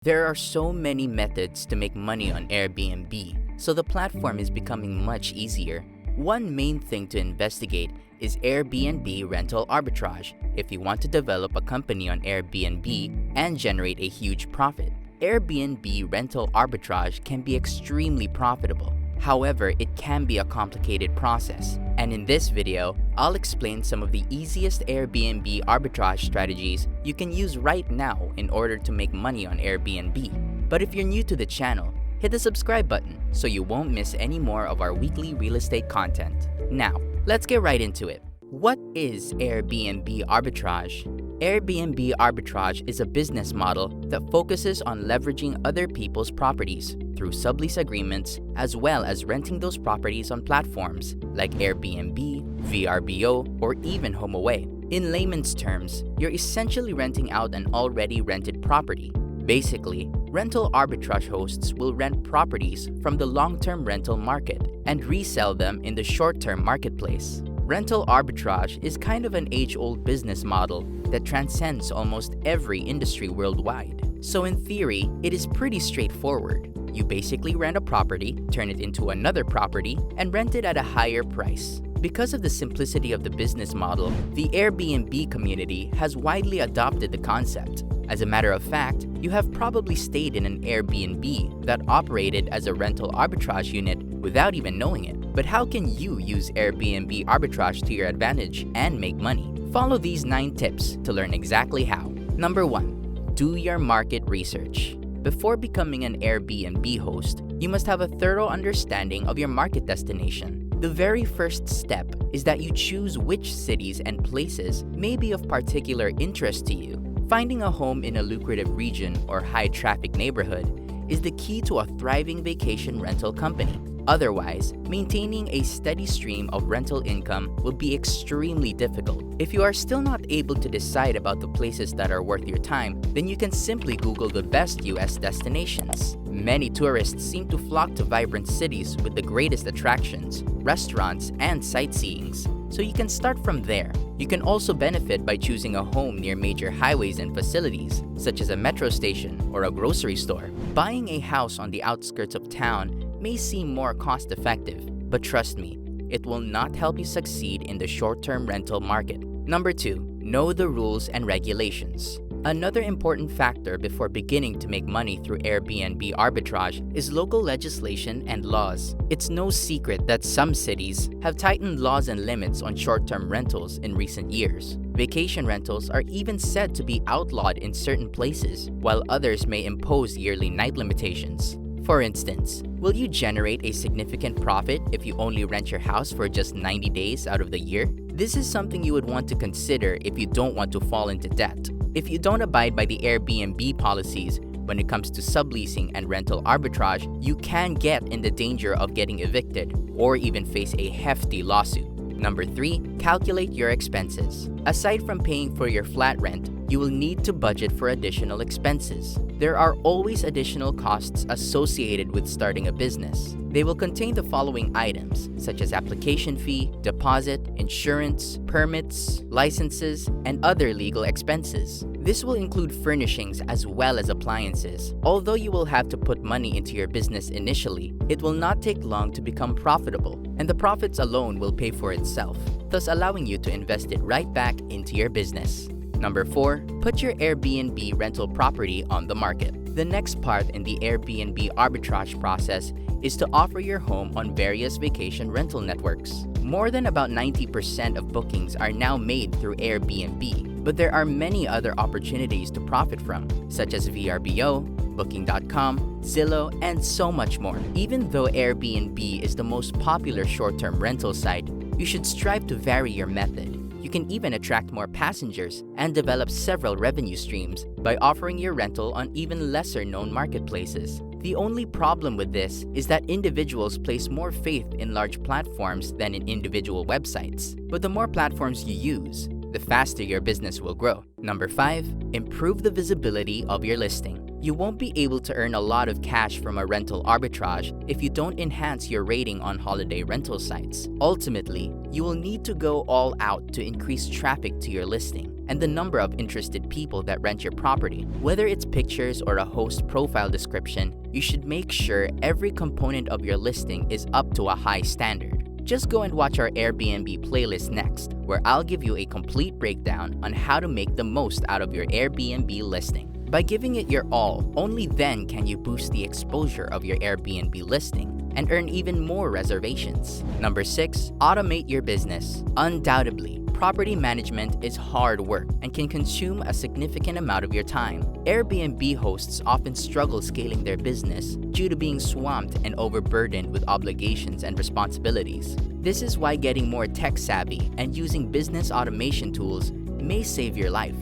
There are so many methods to make money on Airbnb, so the platform is becoming much easier. One main thing to investigate is Airbnb rental arbitrage if you want to develop a company on Airbnb and generate a huge profit. Airbnb rental arbitrage can be extremely profitable. However, it can be a complicated process. And in this video, I'll explain some of the easiest Airbnb arbitrage strategies you can use right now in order to make money on Airbnb. But if you're new to the channel, hit the subscribe button so you won't miss any more of our weekly real estate content. Now, let's get right into it. What is Airbnb arbitrage? Airbnb arbitrage is a business model that focuses on leveraging other people's properties through sublease agreements, as well as renting those properties on platforms like Airbnb, VRBO, or even HomeAway. In layman's terms, you're essentially renting out an already rented property. Basically, rental arbitrage hosts will rent properties from the long-term rental market and resell them in the short-term marketplace. Rental arbitrage is kind of an age-old business model that transcends almost every industry worldwide. So in theory, it is pretty straightforward. You basically rent a property, turn it into another property, and rent it at a higher price. Because of the simplicity of the business model, the Airbnb community has widely adopted the concept. As a matter of fact, you have probably stayed in an Airbnb that operated as a rental arbitrage unit without even knowing it. But how can you use Airbnb arbitrage to your advantage and make money? Follow these 9 tips to learn exactly how. Number 1. Do your market research. Before becoming an Airbnb host, you must have a thorough understanding of your market destination. The very first step is that you choose which cities and places may be of particular interest to you. Finding a home in a lucrative region or high-traffic neighborhood is the key to a thriving vacation rental company. Otherwise, maintaining a steady stream of rental income will be extremely difficult. If you are still not able to decide about the places that are worth your time, then you can simply Google the best US destinations. Many tourists seem to flock to vibrant cities with the greatest attractions, restaurants, and sightseeings. So you can start from there. You can also benefit by choosing a home near major highways and facilities, such as a metro station or a grocery store. Buying a house on the outskirts of town may seem more cost-effective, but trust me, it will not help you succeed in the short-term rental market. Number 2. Know the rules and regulations. Another important factor before beginning to make money through Airbnb arbitrage is local legislation and laws. It's no secret that some cities have tightened laws and limits on short-term rentals in recent years. Vacation rentals are even said to be outlawed in certain places, while others may impose yearly night limitations. For instance, will you generate a significant profit if you only rent your house for just 90 days out of the year? This is something you would want to consider if you don't want to fall into debt. If you don't abide by the Airbnb policies when it comes to subleasing and rental arbitrage, you can get in the danger of getting evicted or even face a hefty lawsuit. Number 3. Calculate your expenses. Aside from paying for your flat rent, you will need to budget for additional expenses. There are always additional costs associated with starting a business. They will contain the following items, such as application fee, deposit, insurance, permits, licenses, and other legal expenses. This will include furnishings as well as appliances. Although you will have to put money into your business initially, it will not take long to become profitable, and the profits alone will pay for itself, thus allowing you to invest it right back into your business. Number 4. Put your Airbnb rental property on the market. The next part in the Airbnb arbitrage process is to offer your home on various vacation rental networks. More than about 90% of bookings are now made through Airbnb, but there are many other opportunities to profit from, such as VRBO, Booking.com, Zillow, and so much more. Even though Airbnb is the most popular short-term rental site, you should strive to vary your method. You can even attract more passengers and develop several revenue streams by offering your rental on even lesser-known marketplaces. The only problem with this is that individuals place more faith in large platforms than in individual websites. But the more platforms you use, the faster your business will grow. Number 5. Improve the visibility of your listing. You won't be able to earn a lot of cash from a rental arbitrage if you don't enhance your rating on holiday rental sites. Ultimately, you will need to go all out to increase traffic to your listing. and the number of interested people that rent your property. Whether it's pictures or a host profile description, you should make sure every component of your listing is up to a high standard. Just go and watch our Airbnb playlist next, where I'll give you a complete breakdown on how to make the most out of your Airbnb listing. By giving it your all, only then can you boost the exposure of your Airbnb listing and earn even more reservations. Number 6, automate your business. Undoubtedly, property management is hard work and can consume a significant amount of your time. Airbnb hosts often struggle scaling their business due to being swamped and overburdened with obligations and responsibilities. This is why getting more tech-savvy and using business automation tools may save your life.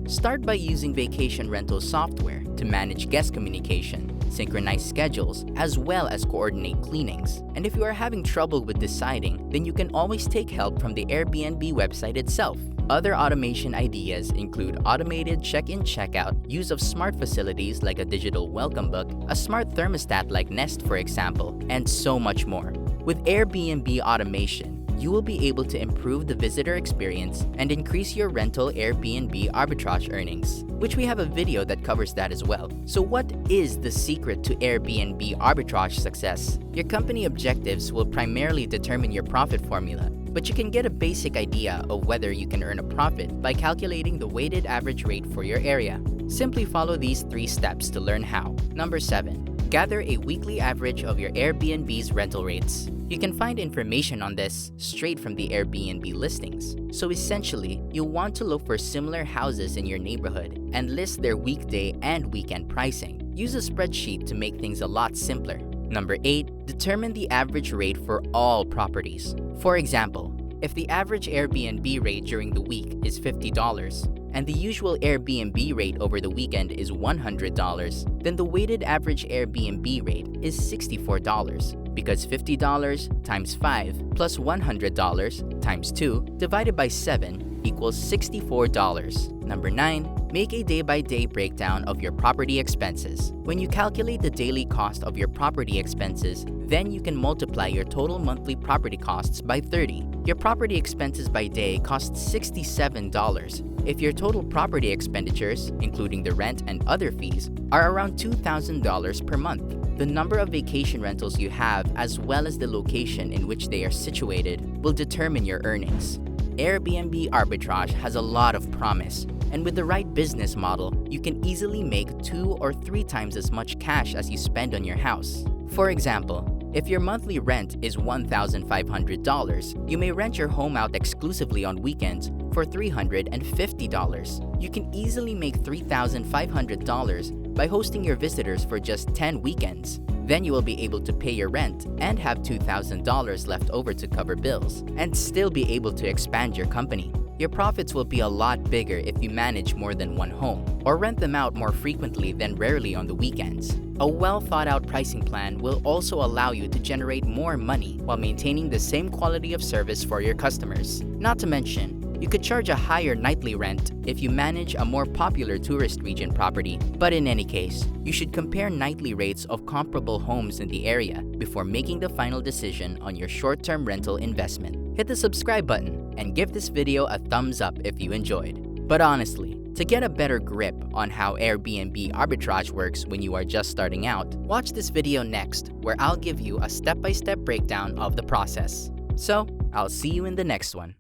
Start by using vacation rental software to manage guest communication, synchronize schedules, as well as coordinate cleanings. And if you are having trouble with deciding, then you can always take help from the Airbnb website itself. Other automation ideas include automated check-in check-out, use of smart facilities like a digital welcome book, a smart thermostat like Nest for example, and so much more. With Airbnb automation, you will be able to improve the visitor experience and increase your rental Airbnb arbitrage earnings, which we have a video that covers that as well. So what is the secret to Airbnb arbitrage success? Your company objectives will primarily determine your profit formula, but you can get a basic idea of whether you can earn a profit by calculating the weighted average rate for your area. Simply follow these 3 steps to learn how. Number 7. Gather a weekly average of your Airbnb's rental rates. You can find information on this straight from the Airbnb listings. So essentially, you'll want to look for similar houses in your neighborhood and list their weekday and weekend pricing. Use a spreadsheet to make things a lot simpler. Number 8. Determine the average rate for all properties. For example, if the average Airbnb rate during the week is $50, and the usual Airbnb rate over the weekend is $100, then the weighted average Airbnb rate is $64, because $50 times 5 plus $100 times 2 divided by 7 equals $64. Number 9. Make a day-by-day breakdown of your property expenses. When you calculate the daily cost of your property expenses, then you can multiply your total monthly property costs by 30. Your property expenses by day cost $67. If your total property expenditures, including the rent and other fees, are around $2,000 per month, the number of vacation rentals you have as well as the location in which they are situated will determine your earnings. Airbnb Arbitrage has a lot of promise, and with the right business model, you can easily make 2 or 3 times as much cash as you spend on your house. For example, if your monthly rent is $1,500, you may rent your home out exclusively on weekends for $350. You can easily make $3,500 by hosting your visitors for just 10 weekends. Then you will be able to pay your rent and have $2,000 left over to cover bills, and still be able to expand your company. Your profits will be a lot bigger if you manage more than one home, or rent them out more frequently than rarely on the weekends. A well-thought-out pricing plan will also allow you to generate more money while maintaining the same quality of service for your customers. Not to mention, you could charge a higher nightly rent if you manage a more popular tourist region property. But in any case, you should compare nightly rates of comparable homes in the area before making the final decision on your short-term rental investment. Hit the subscribe button and give this video a thumbs up if you enjoyed. But honestly, to get a better grip on how Airbnb arbitrage works when you are just starting out, watch this video next, where I'll give you a step-by-step breakdown of the process. So, I'll see you in the next one.